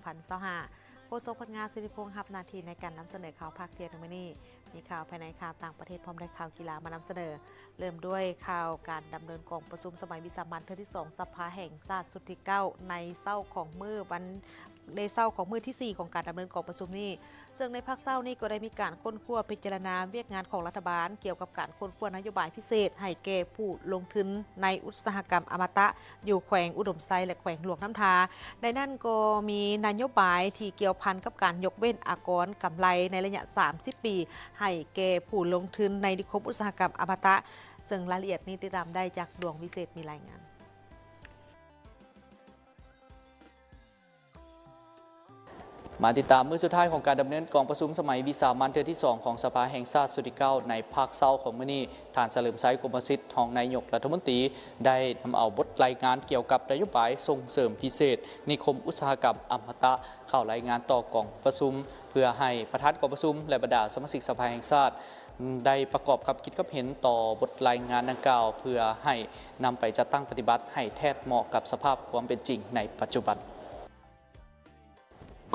2025โฆษกพนักงานสุริพงษ์รับหน้าที่ในการนำเสนอข่าวภาคเที่ยงในมื้อนี้มีข่าวภายในข่าวต่างประเทศพร้อมด้วยข่าวกีฬามานำเสนอเริ่มด้วยข่าวการดำเนินกองประชุมสมัยวิสามัญเทื่อที่2สภาแห่งชาติสุดที่9ในเช้าของมื้อที่4ของการดำเนินกองประชุมนี้ซึ่งในภาคเช้านี้ก็ได้มีการค้นคว้าพิจารณาเวียกงานของรัฐบาลเกี่ยวกับการค้นคว้านโยบายพิเศษให้แก่ผู้ลงทุนในอุตสาหกรรมอมตะอยู่แขวงอุดมไซและแขวงหลวงน้ำทาในนั้นก็มีนโยบายที่เกี่ยวพันกับการยกเว้นอากรกำไรในระยะ30 ปีให้แก่ผู้ลงทุนในนิคมอุตสาหกรรมอมตะซึ่งรายละเอียดนี้ติดตามได้จากดวงวิเศษมีรายงานมาติดตามมื้อสุดท้ายของการดำเนินกองประชุมสมัยวิสามัญเทื่อที่2ของสภาแห่งชาติสุดที่9ในภาคเช้าของมื้อนี้ท่านเฉลิมชัย กมลสิทธิ์รองนายกรัฐมนตรีได้นำเอาบทรายงานเกี่ยวกับนโยบายส่งเสริมพิเศษนิคมอุตสาหกรรมอมตะเข้ารายงานต่อกองประชุมเพื่อให้ประธานกองประชุมและบรรดาสมาชิกสภาแห่งชาติได้ประกอบกับคิดกับเห็นต่อบทรายงานดังกล่าวเพื่อให้นำไปจัดตั้งปฏิบัติให้แทบเหมาะกับสภาพความเป็นจริงในปัจจุบัน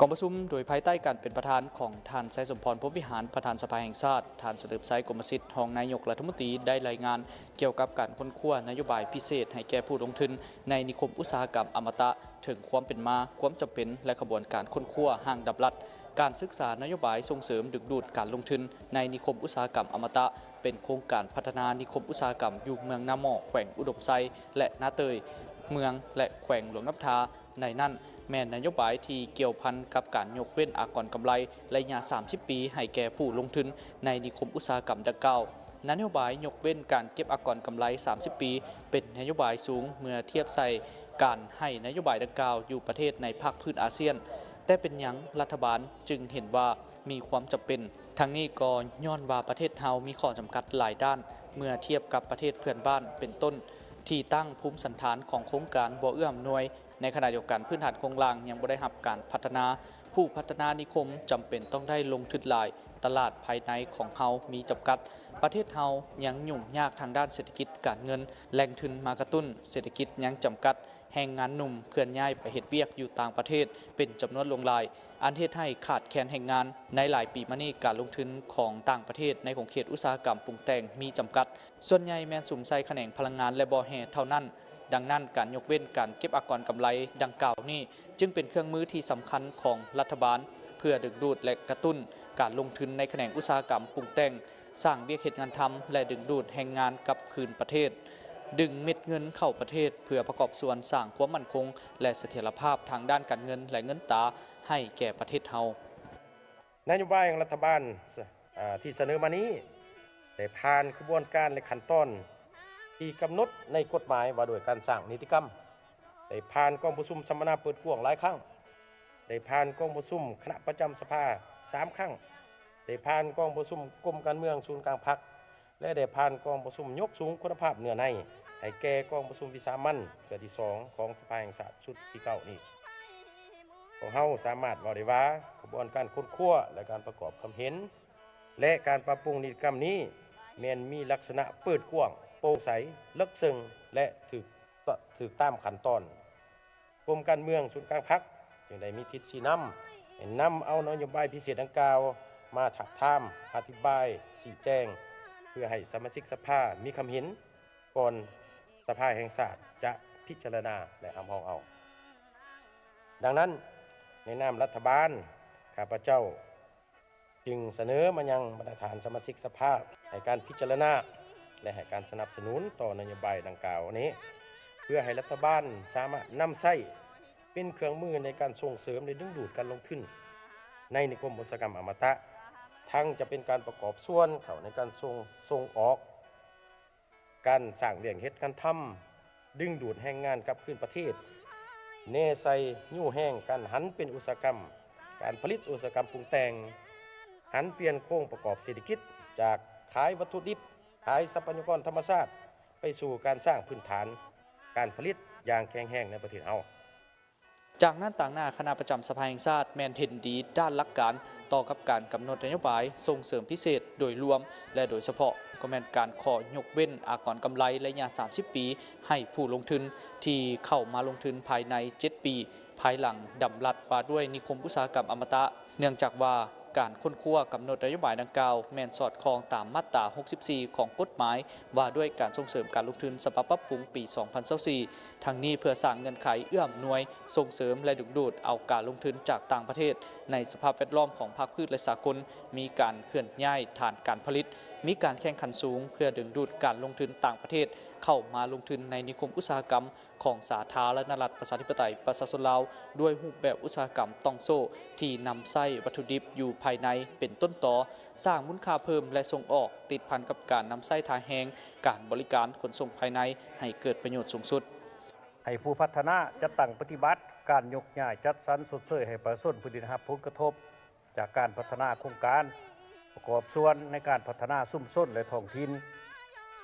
กองประชุมโดยภายใต้การเป็นประธานของท่านไซสมพร พรหมวิหารประธานสภาแห่งชาติท่านเฉลิมชัย กมลสิทธิ์รองนายกรัฐมนตรีได้รายงานเกี่ยวกับการค้นคว้านโยบายพิเศษให้แก่ผู้ลงทุนในนิคมอุตสาหกรรมอมตะถึงความเป็นมาความจำเป็นและกระบวนการค้นคว้าห้างดับรัดการศึกษานโยบายส่งเสริมดึงดูดการลงทุนในนิคมอุตสาหกรรมอมตะเป็นโครงการพัฒนานิคมอุตสาหกรรมอยู่เมืองนาหม้อแขวงอุดมไซและนาเตยเมืองและแขวงหลวงน้ำทาในนั้นแม่นนโยบายที่เกี่ยวพันกับการยกเว้นอากรกำไรระยะ30 ปีให้แก่ผู้ลงทุนในนิคมอุตสาหกรรมดังกล่าวนโยบายยกเว้นการเก็บอากรกำไร30 ปีเป็นนโยบายสูงเมื่อเทียบใส่การให้นโยบายดังกล่าวอยู่ประเทศในภาคพื้นอาเซียนแต่เป็นหยังรัฐบาลจึงเห็นว่ามีความจำเป็นทั้งนี้ก็ย้อนว่าประเทศเฮามีข้อจำกัดหลายด้านเมื่อเทียบกับประเทศเพื่อนบ้านเป็นต้นที่ตั้งภูมิสันฐานของโครงการบ่เอื้ออำนวยในขณะเดียวกันพื้นฐานโครงล่างยังบ่ได้รับการพัฒนาผู้พัฒนานิคมจำเป็นต้องได้ลงทุนหลายตลาดภายในของเฮามีจำกัดประเทศเฮายังยุ่งยากทางด้านเศรษฐกิจการเงินแหล่งทุนมากระตุ้นเศรษฐกิจยังจำกัดแรงงานหนุ่มเคลื่อนย้ายไปเฮ็ดเวียกอยู่ต่างประเทศเป็นจำนวนหลายอันเฮ็ดให้ขาดแคลนแรงงานในหลายปีมานี้การลงทุนของต่างประเทศในของเขตอุตสาหกรรมปรุงแต่งมีจำกัดส่วนใหญ่แม่นสุมใส่แขนงพลังงานและบ่อแห่เท่านั้นดังนั้นการยกเว้นการเก็บอากรกำไรดังกล่าวนี้จึงเป็นเครื่องมือที่สำคัญของรัฐบาลเพื่อดึงดูดและกระตุ้นการลงทุนในแขนงอุตสาหกรรมปรุงแต่งสร้างเวียกเฮ็ดงานทำและดึงดูดแรงงานกลับคืนประเทศดึงเม็ดเงินเข้าประเทศเพื่อประกอบส่วนสร้างความมั่นคงและเสถียรภาพทางด้านการเงินและเงินตราให้แก่ประเทศเฮานโยบายของรัฐบาลที่เสนอมานี้ได้ผ่านกระบวนการและขั้นตอนที่กำหนดในกฎหมายว่าโดยการสร้างนิติกรรมได้ผ่านกองประชุมสัมมนาเปิดกว้างหลายครั้งได้ผ่านกองประชุมคณะประจำสภา3 ครั้งได้ผ่านกองประชุมกรมการเมืองศูนย์กลางพรรคและได้ผ่านกองประชุมยกสูงคุณภาพเนื้อในให้แก่กองประชุมวิสามัญเทื่อที่2ของสภาแห่งชาติชุดที่9นี้ของเฮาสามารถว่าได้ว่ากระบวนการค้นคว้าและการประกอบความเห็นและการปรับปรุงนิติกรรมนี้แม้นมีลักษณะเปิดกว้างโปร่งใสลึกซึ้งและถูกตามขั้นตอนกรมการเมืองศูนย์กลางพรรคจึงได้มีทิศชี้นำเอานโยบายพิเศษดังกล่าวมาถักถามอธิบายชี้แจงเพื่อให้สมาชิกสภามีความเห็นก่อนสภาแห่งชาติจะพิจารณาและอำเอา ดังนั้นในนามรัฐบาลข้าพเจ้าจึงเสนอมายังประธานสมาชิกสภาให้การพิจารณาและให้การสนับสนุนต่อนโยบายดังกล่าวนี้เพื่อให้รัฐบาลสามารถนำใช้เป็นเครื่องมือในการส่งเสริมและดึงดูดการลงทุนในนิคมอุตสาหกรรมอมตะทั้งจะเป็นการประกอบส่วนเข้าในการส่งออกการสร้างเลี้ยงเฮ็ดการทำดึงดูดแรงงานกลับคืนประเทศเนใส่ยู่แห้งการหันเป็นอุตสาหกรรมการผลิตอุตสาหกรรมปรุงแต่งหันเปลี่ยนโครงประกอบเศรษฐกิจจากขายวัตถุดิบขายทรัพยากรธรรมชาติไปสู่การสร้างพื้นฐานการผลิตอย่างแข็งแรงในประเทศเฮาจากนั้นต่างหน้าคณะประจำสภาแห่งชาติแมนเห็นดีด้านหลักการต่อกับการกำหนดนโยบายส่งเสริมพิเศษโดยรวมและโดยเฉพาะก็แมนการขอยกเว้นอากรกำไรระยะ30 ปีให้ผู้ลงทุนที่เข้ามาลงทุนภายใน7 ปี ภายหลังดำรัดว่าด้วยนิคมอุตสาหกรรมอมตะเนื่องจากว่าการค้นคว้ากำหนดนโยบายดังกล่าวแม่นสอดคล้องตามมาตรา 64 ของกฎหมายว่าด้วยการส่งเสริมการลงทุนฉบับปรับปรุงปี 2024 ทั้งนี้เพื่อสร้างเงื่อนไขเอื้ออำนวยส่งเสริมและดึงดูดเอาการลงทุนจากต่างประเทศในสภาพแวดล้อมของภาคพืชและสากลมีการเคลื่อนย้ายฐานการผลิตมีการแข่งขันสูงเพื่อดึงดูดการลงทุนต่างประเทศเข้ามาลงทุนในนิคมอุตสาหกรรมของสาธารณรัฐประชาธิปไตยประชาชนลาวด้วยรูปแบบอุตสาหกรรมต้องโซ่ที่นำไส้วัตถุดิบอยู่ภายในเป็นต้นตอสร้างมูลค่าเพิ่มและส่งออกติดพันกับการนำไส้ทาแห้งการบริการขนส่งภายในให้เกิดประโยชน์สูงสุดให้ผู้พัฒนาจะตั้งปฏิบัติการยกย้ายจัดสรรสดเสยให้ประชาชนผู้ได้รับผลกระทบจากการพัฒนาโครงการประกอบส่วนในการพัฒนาชุมชนและท้องถิ่น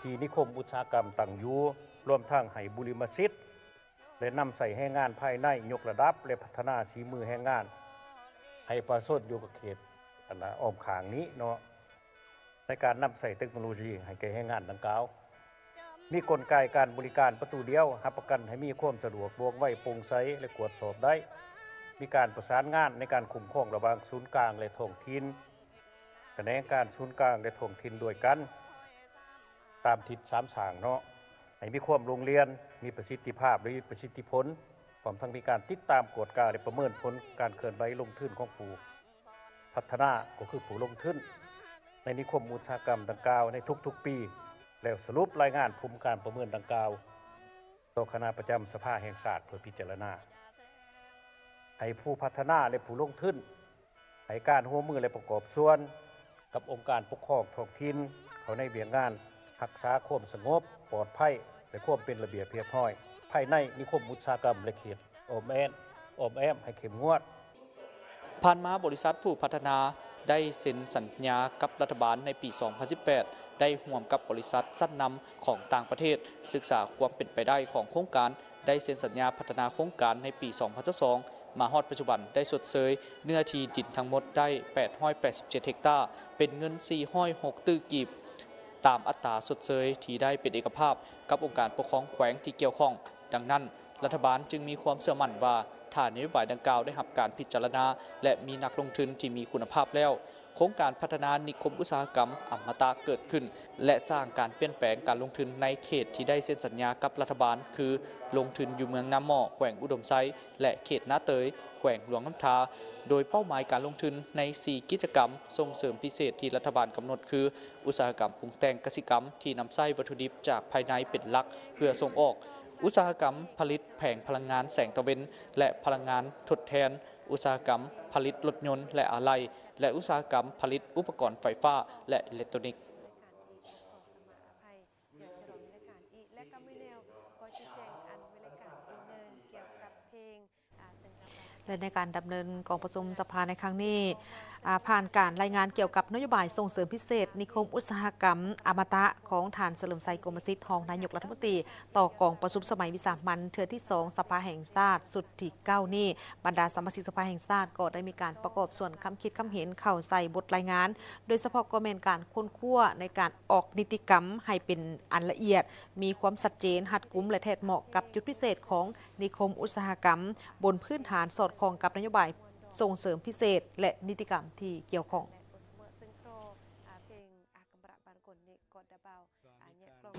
ที่นิคมอุตสาหกรรมตั้งอยู่รวมทั้งให้บุริมสิทธิ์และนำใส่แรงงานภายในยกระดับและพัฒนาฝีมือแรงงานให้ประชาชนอยู่กับเขตอ้อมขางนี้เนาะในการนำใส่เทคโนโลยีให้แก่แรงงานดังกล่าวมีกลไกการบริการประตูเดียวรับประกันให้มีความสะดวกว่องไวโปร่งใสและตรวจสอบได้มีการประสานงานในการคุ้มครองระหว่างศูนย์กลางและท้องถิ่นแสดงการศูนย์กลางและท้องถิ่นด้วยกันตามทิศสามสางเนาะให้มีความโรงเรียนมีประสิทธิภาพและประสิทธิผลพร้อมทั้งมีการติดตามกวดกาและประเมินผลการเคลื่อนไหวลงทุนของผู้พัฒนาก็คือผู้ลงทุนในนิคมอุตสาหกรรมดังกล่าวในทุกๆปีแล้วสรุปรายงานผลการประเมินดังกล่าวต่อคณะประจำสภาแห่งชาติเพื่อพิจารณาให้ผู้พัฒนาและผู้ลงทุนให้การร่วมมือและประกอบส่วนกับองค์การปกครองท้องถิ่นเขาในเวียงงานรักษาความสงบปลอดภัยและความเป็นระเบียบเรียบร้อยภายในนิคมอุตสาหกรรมและเขตอ้อมแอมให้เข้มงวดผ่านมาบริษัทผู้พัฒนาได้เซ็นสัญญากับรัฐบาลในปี 2018 ได้ร่วมกับบริษัทชั้นนำของต่างประเทศศึกษาความเป็นไปได้ของโครงการได้เซ็นสัญญาพัฒนาโครงการในปี 2022 มาฮอดปัจจุบันได้ชดเชยเนื้อที่ดินทั้งหมดได้ 887 เฮกตาร์เป็นเงิน 406 ตื้อกีบตามอัตราชดเชยที่ได้เป็นเอกภาพกับองค์การปกครองแขวงที่เกี่ยวข้องดังนั้นรัฐบาลจึงมีความเชื่อมั่นว่าถ้านโยบายดังกล่าวได้รับการพิจารณาและมีนักลงทุนที่มีคุณภาพแล้วโครงการพัฒนานิคมอุตสาหกรรมอมตะเกิดขึ้นและสร้างการเปลี่ยนแปลงการลงทุนในเขตที่ได้เซ็นสัญญากับรัฐบาลคือลงทุนอยู่เมืองน้ำหม้อแขวงอุดมไซและเขตนาเตยแขวงหลวงน้ำทาโดยเป้าหมายการลงทุนใน4กิจกรรมส่งเสริมพิเศษที่รัฐบาลกำหนดคืออุตสาหกรรมปรุงแต่งกสิกรรมที่นำไส้วัตถุดิบจากภายในเป็นหลักเพื่อส่งออกอุตสาหกรรมผลิตแผงพลังงานแสงตะเวนและพลังงานทดแทนอุตสาหกรรมผลิตรถยนต์และอะไหล่และอุตสาหกรรมผลิตอุปกรณ์ไฟฟ้าและอิเล็กทรอนิกส์และในการดำเนินกองประชุมสภาในครั้งนี้ผ่านการรายงานเกี่ยวกับนโยบายส่งเสริมพิเศษนิคมอุตสาหกรรมอมตะของฐานเฉลิมไซโกมสิทธิ์รองนายกรัฐมนตรีต่อกองประชุมสมัยวิสามันเทือที่ 2 สภาแห่งชาติสุดที่ 9 นี้บรรดาสมาชิกสภาแห่งชาติก็ได้มีการประกอบส่วนคำคิดคำเห็นเข้าใส่บทรายงานโดยเฉพาะก็เป็นการค้นคว้าในการออกนิติกรรมให้เป็นอันละเอียดมีความชัดเจนหัดกุมและแทดเหมาะกับจุดพิเศษของนิคมอุตสาหกรรมบนพื้นฐานสอดคล้องกับนโยบายส่งเสริมพิเศษและนิติกรรมที่เกี่ยวข้อง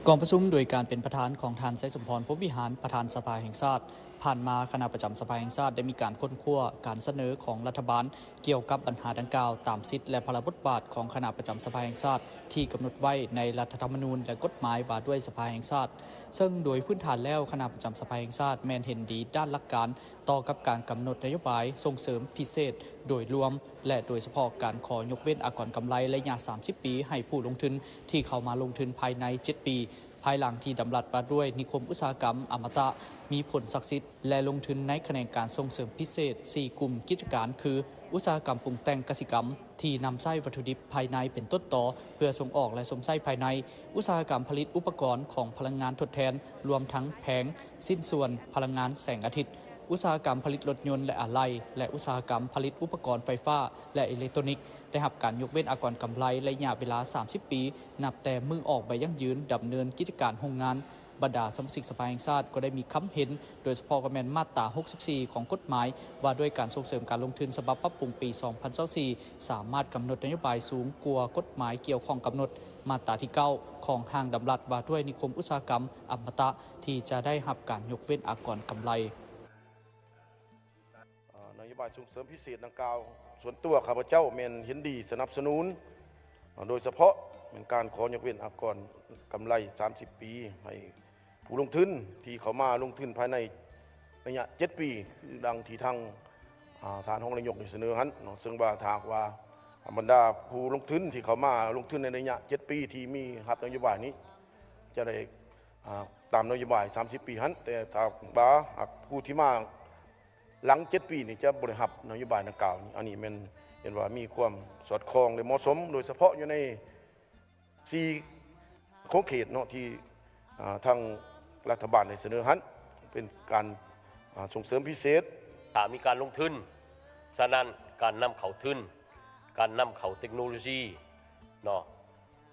กองประชุมโดยการเป็นประธานของทานไซสมพรพรหมวิหารประธานสภาแห่งชาติผ่านมาคณะประจำสภาแห่งชาติได้มีการค้นคว้าการเสนอของรัฐบาลเกี่ยวกับปัญหาดังกล่าวตามสิทธิและพระบทบาทของคณะประจำสภาแห่งชาติที่กำหนดไว้ในรัฐธรรมนูญและกฎหมายว่าด้วยสภาแห่งชาติซึ่งโดยพื้นฐานแล้วคณะประจำสภาแห่งชาติแม้นเห็นดีด้านหลักการต่อกับการกำหนดนโยบายส่งเสริมพิเศษโดยรวมและโดยเฉพาะการขอยกเว้นอากรกำไรระยะ30 ปีให้ผู้ลงทุนที่เข้ามาลงทุนภายใน7 ปีภายหลังที่ดำรัสว่าด้วยนิคมอุตสาหกรรมอมตะมีผลศักดิ์สิทธิ์และลงทุนในแขนงการส่งเสริมพิเศษ4กลุ่มกิจการคืออุตสาหกรรมปรุงแต่งกสิกรรมที่นำไส้วัตถุดิบภายในเป็นต้นตอเพื่อส่งออกและสมไส้ภายในอุตสาหกรรมผลิตอุปกรณ์ของพลังงานทดแทนรวมทั้งแผงสิ้นส่วนพลังงานแสงอาทิตย์อุตสาหกรรมผลิตรถยนต์และอะไหล่และอุตสาหกรรมผลิตอุปกรณ์ไฟฟ้าและอิเล็กทรอนิกส์ได้รับการยกเว้นอากรกำไรระยะเวลา30 ปีนับแต่มือออกใบยั่งยืนดำเนินกิจการโรงงาน บรรดาสมาชิกสภาแห่งชาติก็ได้มีคำเห็นโดยเฉพาะกฎหมายมาตรา 64 ของกฎหมายว่าด้วยการส่งเสริมการลงทุนฉบับปรับปรุงปี 2024 สามารถกำหนดนโยบายสูงกว่ากฎหมายเกี่ยวข้องกำหนดมาตราที่ 9 ของทางดำรัสว่าด้วยนิคมอุตสาหกรรมอมตะที่จะได้รับการยกเว้นอากรกำไรนโยบายส่งเสริมพิเศษดังกล่าวส่วนตัวข้าพเจ้าเมนเห็นดีสนับสนุนโดยเฉพาะเป็นการขอยกเว้นอากรกำไร 30 ปีให้ผู้ลงทุนที่เขามาลงทุนภายในระยะ 7 ปีดังที่ทางทานห้องนายกเสนอหันซึ่งว่าถากว่าบรรดาผู้ลงทุนที่เขามาลงทุนในระยะ 7 ปีที่มีรับนโยบายนี้จะได้ตามนโยบาย 30 ปีหันแต่ถ้าว่าผู้ที่มาหลัง 7 ปีนี่จะบริหารนโยบายดังกล่าวอันนี้มันเห็นว่ามีความสอดคล้องและเหมาะสมโดยเฉพาะอยู่ใน4โครงเขตเนาะที่ทางรัฐบาลได้เสนอหันเป็นการส่งเสริมพิเศษถ้ามีการลงทุนฉะนั้นการนำเข้าทุนการนำเข้าเทคโนโลยีเนาะ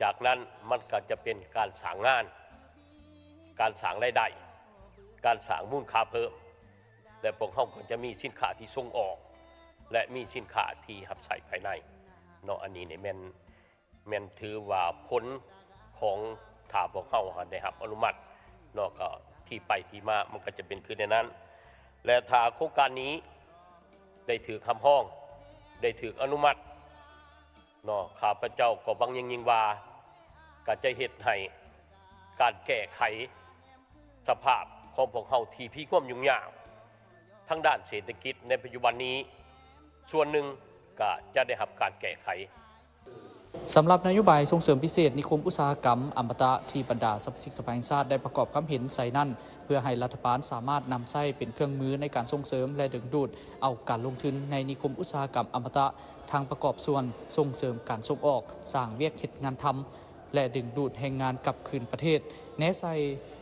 จากนั้นมันก็จะเป็นการสร้างงานการสร้างรายได้การสร้างมูลค่าเพิ่มและพวกเขาก็จะมีสินค้าที่ส่งออกและมีสินค้าที่รับใช้ภายในเนาะอันนี้เนี่ยแม่นถือว่าผลของถ้าพวกเขาได้รับอนุมัติเนาะก็ที่ไปที่มามันก็จะเป็นคือในนั้นและถ้าโครงการนี้ได้ถือคำห้องได้ถืออนุมัติเนาะข้าพเจ้าก็บังยิ่งว่าก็จะเฮ็ดให้การแก้ไขสภาพของพวกเขาที่มีความยุ่งยากทั้งด้านเศรษฐกิจในปัจจุบันนี้ส่วนหนึ่งก็จะได้รับการแก้ไขสำหรับนโยบายส่งเสริมพิเศษนิคมอุตสาหกรรมอมตะที่บรรดาสมาชิกสภาแห่งชาติได้ประกอบความเห็นใส่นั่นเพื่อให้รัฐบาลสามารถนำใช้เป็นเครื่องมือในการส่งเสริมและดึงดูดเอาการลงทุนในนิคมอุตสาหกรรมอมตะทางประกอบส่วนส่งเสริมการส่งออกสร้างเวียกเฮ็ดงานทำและดึงดูดแรงงานกลับคืนประเทศแนะใส่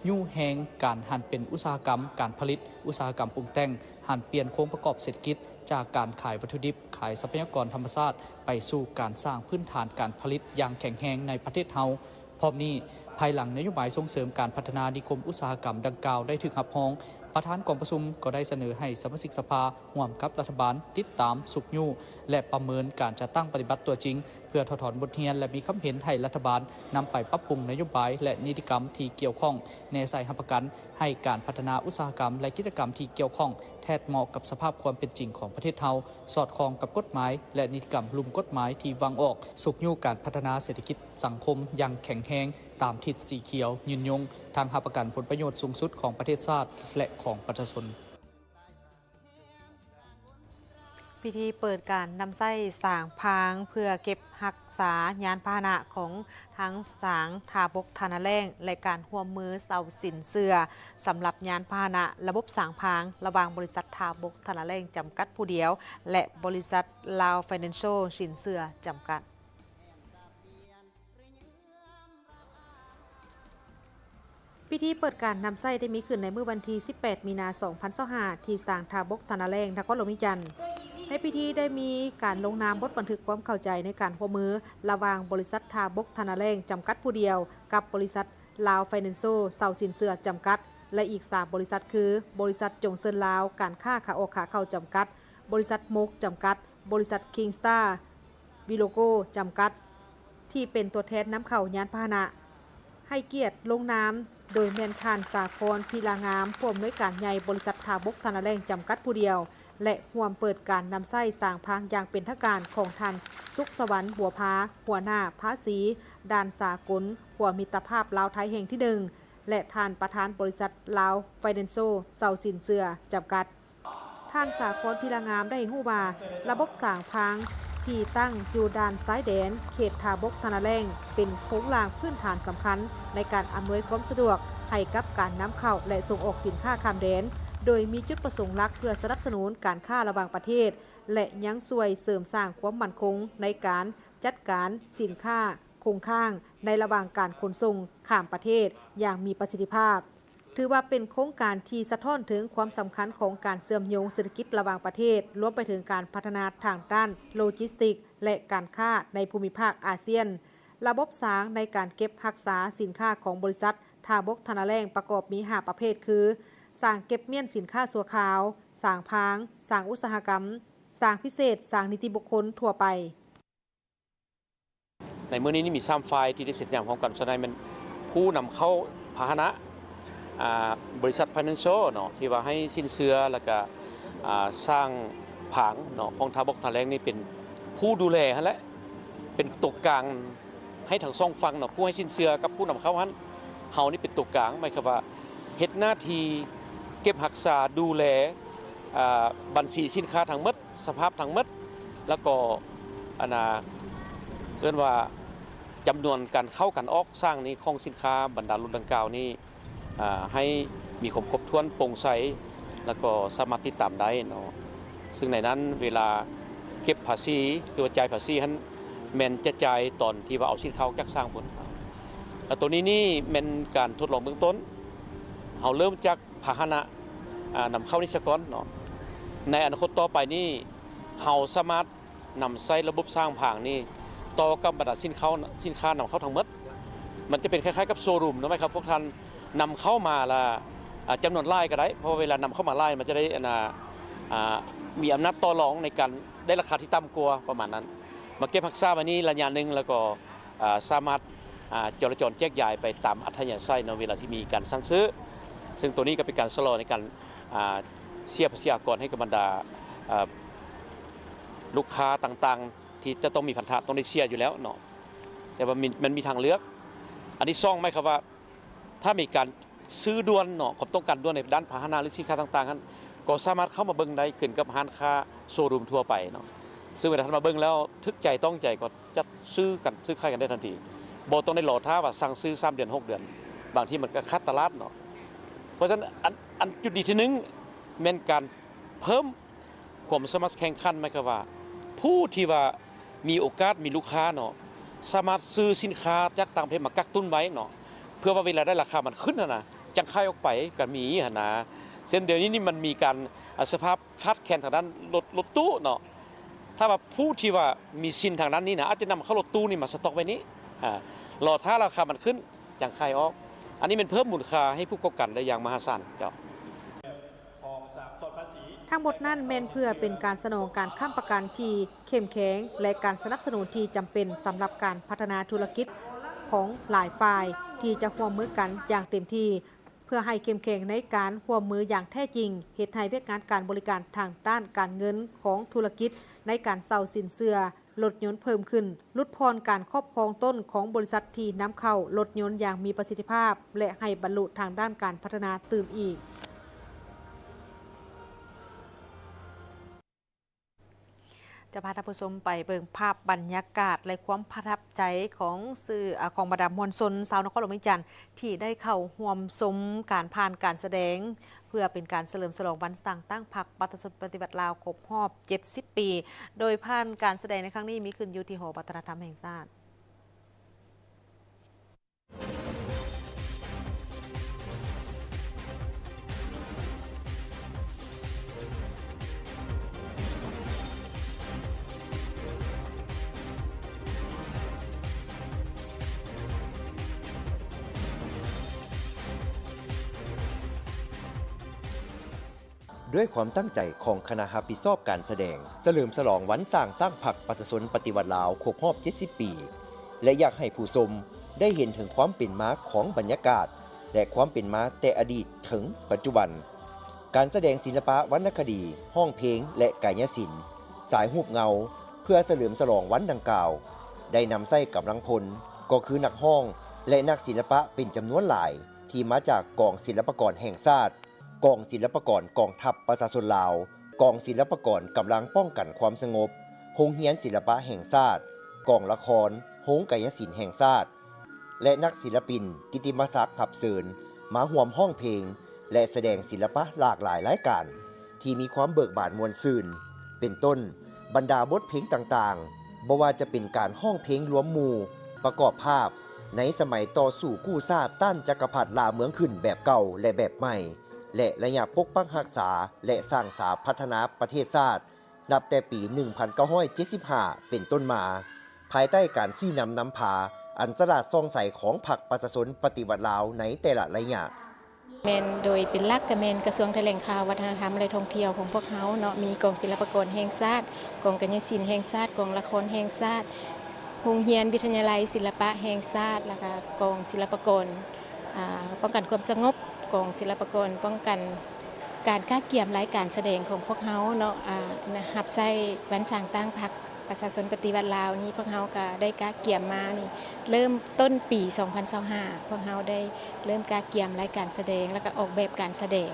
ยู่แหงการหันเป็นอุตสาหกรรมการผลิตอุตสาหกรรมปรุงแต่งหันเปลี่ยนโครงประกอบเศรษฐกิจจากการขายวัตถุดิบขายทรัพยากรธรรมชาติไปสู่การสร้างพื้นฐานการผลิตอย่างแข็งแรงในประเทศเฮาพร้อมนี้ภายหลังนโยบายส่งเสริมการพัฒนานิคมอุตสาหกรรมดังกล่าวได้ถูกรับรองประธานกองประชุมก็ได้เสนอให้สมาชิกสภาร่วมกับรัฐบาลติดตามสุขยู่และประเมินการจัดตั้งปฏิบัติตัวจริงเพื่อถอดบทเรียนและมีคำเห็นให้รัฐบาลนำไปปรับปรุงนโยบายและนิติกรรมที่เกี่ยวข้องในใส่หับประกันให้การพัฒนาอุตสาหกรรมและกิจกรรมที่เกี่ยวข้องแทบเหมาะกับสภาพความเป็นจริงของประเทศเฮาสอดคล้องกับกฎหมายและนิติกรรมลุ่มกฎหมายที่วางออกสุขยู่การพัฒนาเศรษฐกิจสังคมอย่างแข็งแรงตามทิศสีเขียวยืนยงทางหับประกันผลประโยชน์สูงสุดของประเทศชาติและของประชาชนพิธีเปิดการนำไส้สางพางเพื่อเก็บรักษายานพาหนะของทั้งสางทาบกธนาแรงและการร่วมมือเสาสินเสือสำหรับยานพาหนะระบบสางพางระหว่างบริษัททาบกธนาแรงจำกัดผู้เดียวและบริษัทลาวไฟแนนเชียลสินเสือจำกัดพิธีเปิดการนำไส้ได้มีขึ้นในเมื่อวันที่ 18 มีนาคม 2025 ที่สางทาบกธนาแรงนครหลวงวิจันทร์ในพิธีได้มีการลงนามบทบันทึกความเข้าใจในการร่วมมือระหว่างบริษัททาบกธนาแรงจำกัดผู้เดียวกับบริษัทลาวไฟแนนเชียลเซาสินเสือจำกัดและอีก3บริษัทคือบริษัทจงเซินลาวการค้าขาออกขาเข้าจำกัดบริษัทมกจำกัดบริษัทคิงสตาร์วิโลโกจำกัดที่เป็นตัวแทนนำเข้ายานพาหนะให้เกียรติลงนามโดยแมนทานสาครพีลางามผู้อำนวยการใหญ่บริษัททาบกธนาแรงจำกัดผู้เดียวและร่วมเปิดการนำไส้สางพางอย่างเป็นทางการของท่านสุขสวรรค์บัวพาหัวหน้าภาษีด่านสากลหัวมิตรภาพลาวไทยแห่งที่1และท่านประธานบริษัทลาวไฟแนนเชียลเซาสินเสือจำกัดท่านสาครพีลางามได้ฮู้ว่าระบบสางพางที่ตั้งอยู่ด้านซ้ายแดนเขตทาบกธนาแรงเป็นโครงหลังพื้นฐานสำคัญในการอำนวยความสะดวกให้กับการนำเข้าและส่งออกสินค้าข้ามแดนโดยมีจุดประสงค์หลักเพื่อสนับสนุนการค้าระหว่างประเทศและยังช่วยเสริมสร้างความมั่นคงในการจัดการสินค้าคงค้างในระหว่างการขนส่งข้ามประเทศอย่างมีประสิทธิภาพถือว่าเป็นโครงการที่สะท้อนถึงความสำคัญของการเชื่อมโยงเศรษฐกิจระหว่างประเทศรวมไปถึงการพัฒนาทางด้านโลจิสติกส์และการค้าในภูมิภาคอาเซียนระบบสางในการเก็บรักษาสินค้าของบริษัท ทาบกธนาแรงประกอบมี5ประเภทคือสร้างเก็บเมียนสินค้าสัวขาวสร้างพางสร้างอุตสาหกรรมสร้างพิเศษสร้างนิติบุคคลทั่วไปในเมื่อนี้มี3ฝ่ายที่ได้เสร็จอย่างพร้อมกันส่วนใหญ่มันผู้นำเข้าพาหนะบริษัท Financial เนาะที่ว่าให้สินเชื่อแล้วก็สร้างผังเนาะของทาบกทาแรงนี่เป็นผู้ดูแลฮะและเป็นตัวกลางให้ทั้งสองฝั่งเนาะผู้ให้สินเชื่อกับผู้นำเข้าหันเฮานี่เป็นตัวกลางหมายความว่าเฮ็ดหน้าที่เก็บรักษาดูแลบัญชีสินค้าทั้งหมดสภาพทั้งหมดแล้วก็เรียกว่าจำนวนการเข้ากันออกสร้างนี้ของสินค้าบรรดารุ่นดังกล่าวนี้ให้มีครบถ้วนโปร่งใสแล้วก็สามารถติดตามได้เนาะซึ่งในนั้นเวลาเก็บภาษีหรือจ่ายภาษีนั้นแม่นจะจ่ายตอนที่ว่าเอาสินค้าออกจากสร้างผลแล้วตัวนี้นี่แม่นการทดลองเบื้องต้นเราเริ่มจากพาหนะนำเข้านิสกรเนาะในอนาคตต่อไปนี่เราสามารถนำใช้ระบบสร้างผางนี่ต่อกับบรรดาสินค้านำเข้าทั้งหมดมันจะเป็นคล้ายๆกับโชว์รูมนะไหมครับพวกท่านนำเข้ามาละจำนวนไล่ก็ได้เพราะเวลานำเข้ามาไล่มันจะได้มีอำนาจต่อรองในการได้ราคาที่ต่ำกว่าประมาณนั้นมาเก็บรักษาวันนี้ระยะหนึ่งแล้วก็สามารถจราจรแจกจ่ายไปตามอัธยาศัยในเวลาที่มีการสั่งซื้อซึ่งตัวนี้ก็เป็นการชะลอในการเสียภาษีอากรให้กับบรรดาลูกค้าต่างๆที่จะต้องมีพันธะต้องได้เสียอยู่แล้วเนาะแต่ว่ามันมีทางเลือกอันนี้ซ่องไหมครับว่าถ้ามีการซื้อด่วนเนาะความต้องการด่วนในด้านพาหนะหรือสินค้าต่างๆนั้นก็สามารถเข้ามาเบิ่งได้ขึ้นกับร้านค้าโชว์รูมทั่วไปเนาะซึ่งเวลาท่านมาเบิ่งแล้วทึกใจต้องใจก็จะซื้อขายกันได้ทันทีบ่ต้องได้รอท่าว่าสั่งซื้อ3 เดือน 6 เดือนบางทีมันก็คัดตลาดเนาะเพราะฉะนั้นอันจุดดีที่1แม่นการเพิ่มความสามารถแข่งขันไหมครับว่าผู้ที่ว่ามีโอกาสมีลูกค้าเนาะสามารถซื้อสินค้าจากต่างประเทศมากักตุนไว้เนาะเพื่อว่าเวลาได้ราคามันขึ้นนะจังขายออกไปก็มีนะเช่นเดี๋ยวนี้นี่มันมีการสภาพคาดแคลนทางด้านรถตู้เนาะถ้าว่าผู้ที่ว่ามีสินทางด้านนี้นะอาจจะนำเข้ารถตู้นี่มาสต็อกไว้นี้รอถ้าราคามันขึ้นจังขายออกอันนี้เป็นเพิ่มมูลค่าให้ผู้ประกอบการได้อย่างมหาศาลเจ้าทั้งหมดนั้นแม่นเพื่อเป็นการสนองการค้ำประกันที่เข้มแข็งและการสนับสนุนที่จำเป็นสำหรับการพัฒนาธุรกิจของหลายฝ่ายที่จะร่วมมือกันอย่างเต็มที่เพื่อให้เข้มแข็งในการร่วมมืออย่างแท้จริงเฮ็ดให้เวียกงานการบริการทางด้านการเงินของธุรกิจในการเซาสินเชื่อรถยนต์เพิ่มขึ้นลดพรการครอบครองต้นของบริษัทที่นำเข้ารถยนต์อย่างมีประสิทธิภาพและให้บรรลุทางด้านการพัฒนาตื่มอีกจะพาท่านผู้ชมไปเบิ่งภาพบรรยากาศและความประทับใจของของบรรดามวลชนชาวนครหลวงวิจารณ์ที่ได้เข้าร่วมชมการผ่านการแสดงเพื่อเป็นการเฉลิมฉลองวันตั้งพรรคปฏิบัติลาวครบรอบ70 ปีโดยผ่านการแสดงในครั้งนี้มีขึ้นอยู่ที่หอวัฒนธรรมแห่งชาติด้วยความตั้งใจของคณะรับผิดชอบการแสดงเฉลิมฉลองวันสร้างตั้งพรรคประชาชนปฏิวัติลาวครบรอบ70 ปี และอยากให้ผู้ชมได้เห็นถึงความเป็นมาของบรรยากาศและความเป็นมาแต่อดีตถึงปัจจุบันการแสดงศิลปะวรรณคดีห้องเพลงและกายศิลป์สายหูปเงาเพื่อเฉลิมฉลองวันดังกล่าวได้นำใส่กำลังพลก็คือนักห้องและนักศิลปะเป็นจำนวนหลายที่มาจากกองศิลปากรแห่งชาติกองศิลปากรกองทัพประชาชนลาวกองศิลปากรกำลังป้องกันความสงบโรงเรียนศิลปะแห่งชาติกองละครโรงกายศิลป์แห่งชาติและนักศิลปินกิตติมศักดิ์ผับเสริญมาร่วมห้องเพลงและแสดงศิลปะหลากหลายรายการที่มีความเบิกบานมวลซื่นเป็นต้นบรรดาบทเพลงต่างๆบ่ว่าจะเป็นการห้องเพลงรวมหมู่ประกอบภาพในสมัยต่อสู้กู้ชาติต้านจักรพรรดิลาเมืองขึ้นแบบเก่าและแบบใหม่และระยะปกปักรักษาและสร้างสาพัฒนาประเทศชาตินับแต่ปี 1975 เป็นต้นมาภายใต้การชี้นำนำพา อันสลาดซองใสของพรรคประชาชนปฏิวัติลาวในแต่ละระยะ แมนโดยเป็นหลักกับแมนกระทรวงแถลงข่าววัฒนธรรมและท่องเที่ยวของพวกเขาเนาะมีกองศิลปากรแห่งชาติกองกัญญศิลป์แห่งชาติกองละครแห่งชาติโรงเรียนวิทยาลัยศิลปะแห่งชาติแล้วก็กองศิลปากรป้องกันความสงบกองศิลปากรป้องกันการก้าเกี่ยมรายการแสดงของพวกเขาเนาะหับไส้วันสร้างตั้งพรรคประชาชนปฏิวัติลาวนี้พวกเขาก็ได้ก้าเกี่ยมมานี่เริ่มต้นปี 2025พวกเขาได้เริ่มก้าเกี่ยมรายการแสดงแล้วก็ออกแบบการแสดง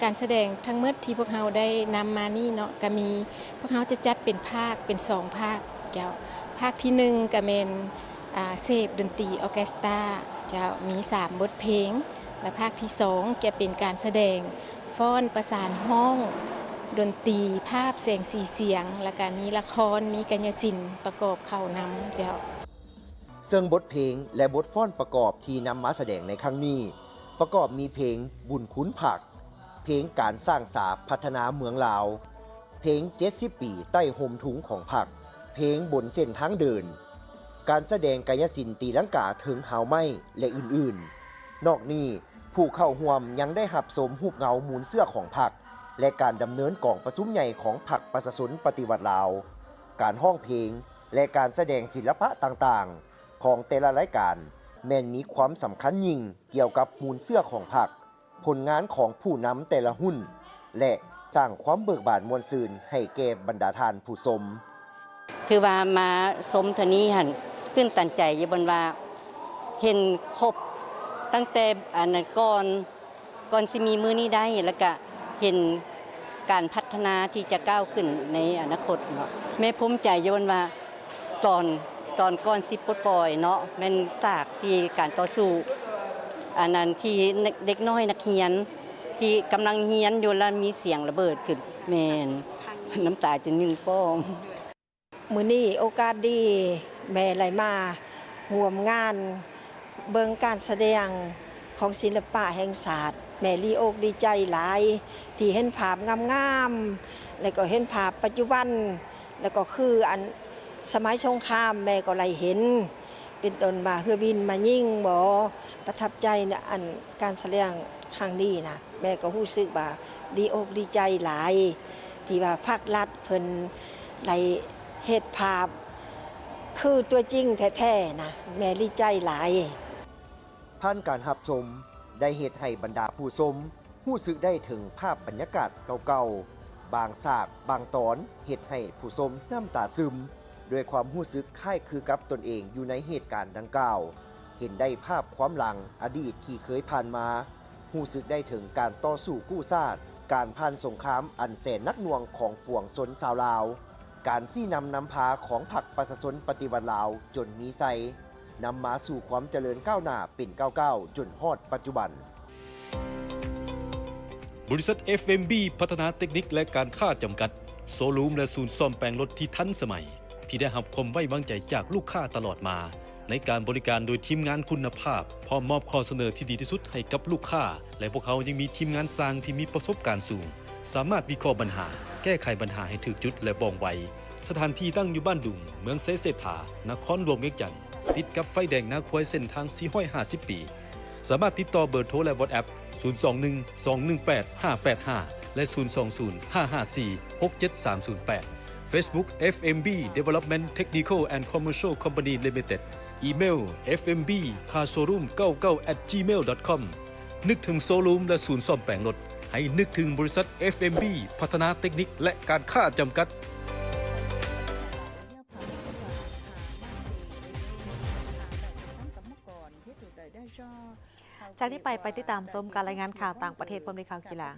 การแสดงทั้งหมดที่พวกเขาได้นำมานี่เนาะก็มีพวกเขาจะจัดเป็นภาคเป็น2ภาคเจ้าภาคที่1ก็เป็นเสพดนตรีออร์เคสตราจะมี3บทเพลงและภาคที่2จะเป็นการแสดงฟ้อนประสานห้องดนตรีภาพแสงสีเสียงแล้วก็มีละครมีกัญญศิลป์ประกอบเข้านำเจ้า ซึ่งบทเพลงและบทฟ้อนประกอบที่นำมาแสดงในครั้งนี้ประกอบมีเพลงบุญคุ้นผักเพลงการสร้างสาพัฒนาเมืองลาวเพลง70 ปีใต้ห่มถุงของผักเพลงบนเส้นทางเดินการแสดงกายศิลป์ตีลังกาถึงหาวไม้และอื่นๆนอกนี้ผู้เข้าร่วมยังได้หับสมรูปเงามูลเสื้อของผักและการดำเนินกองประชุมใหญ่ของพรรคประชาชนปฏิวัติลาวการห้องเพลงและการแสดงศิลปะต่างๆของแต่ละรายการแม้นมีความสำคัญยิ่งเกี่ยวกับมูลเสื้อของพรรคผลงานของผู้นำแต่ละหุ้นและสร้างความเบิกบานมวลซืนให้แก่บรรดาทานผู้ชม คือว่ามาสมเทานี้หันตื่นตันใจอยู่บนว่าเห็นครบตั้งแต่อันนั้นก่อนสิมีมือนี้ได้แล้วก็เห็นการพัฒนาที่จะก้าวขึ้นในอนาคตเนาะแม่ภูมิใจอยู่บนว่าตอนก่อนสิปลดปล่อยเนาะแม่นซากที่การต่อสู้อันนั้นที่เด็กน้อยนักเรียนที่กำลังเรียนอยู่แล้วมีเสียงระเบิดขึ้นแม่นน้ำตาจนยืนป้องมื้อนี้โอกาสดีแม่ไหลมาร่วมงานเบิ่งการแสดงของศิลปะแห่งศาสตร์แม่ดีอกดีใจหลายที่เห็นภาพงามๆแล้วก็เห็นภาพปัจจุบันแล้วก็คืออันสมัยสงครามแม่ก็ไหลเห็นเป็นต้นมาเฮือบินมายิงบ่ประทับใจนะอันการแสดงครั้งนี้นะแม่ก็รู้สึกว่าดีอกดีใจหลายที่ว่าภาครัฐเพิ่นไหลเฮ็ดภาพคือตัวจริงแท้ๆนะแม่ดีใจหลายผ่านการรับชมได้เฮ็ดให้บรรดาผู้ชมรู้สึกได้ถึงภาพบรรยากาศเก่าๆบางฉากบางตอนเฮ็ดให้ผู้ชมน้ำตาซึมด้วยความรู้สึกคล้ายคือกับตนเองอยู่ในเหตุการณ์ดังกล่าวเห็นได้ภาพความหลังอดีตที่เคยผ่านมารู้สึกได้ถึงการต่อสู้กู้ชาติการผ่านสงครามอันแสนนักหน่วงของปวงชนชาวลาวการซี่นำพาของพรรคประชาชนปฏิวัติลาวจนมีไซนำมาสู่ความเจริญก้าวหน้าเป็นก้าวจนฮอดปัจจุบันบริษัท FMB พัฒนาเทคนิคและการค้าจำกัดโซลูมและศูนย์ซ่อมแปลงรถที่ทันสมัยที่ได้รับความไว้วางใจจากลูกค้าตลอดมาในการบริการโดยทีมงานคุณภาพพร้อมมอบข้อเสนอที่ดีที่สุดให้กับลูกค้าและพวกเขายังมีทีมงานสร้างที่มีประสบการณ์สูงสามารถวิเคราะห์ปัญหาแก้ไขปัญหาให้ถูกจุดและว่องไวสถานที่ตั้งอยู่บ้านดุงเมืองเซเสถานครหลวงเวียงจันทน์ติดกับไฟแดงนาควายเส้นทาง450 ปีสามารถติดต่อเบอร์โทรและ WhatsApp 021-218-585 และ 020-554-67308 Facebook FMB Development Technical and Commercial Company Limited อีเมล fmbcarshowroom99@gmail.com นึกถึงโซลูมและศูนย์ซ่อมแปลงรถให้นึกถึงบริษัท FMB พัฒนาเทคนิคและการค้าจำกัดจากนี้ไปติดตามชมการรายงานข่าวต่างประเทศพร้อมด้วยข่าวกีฬา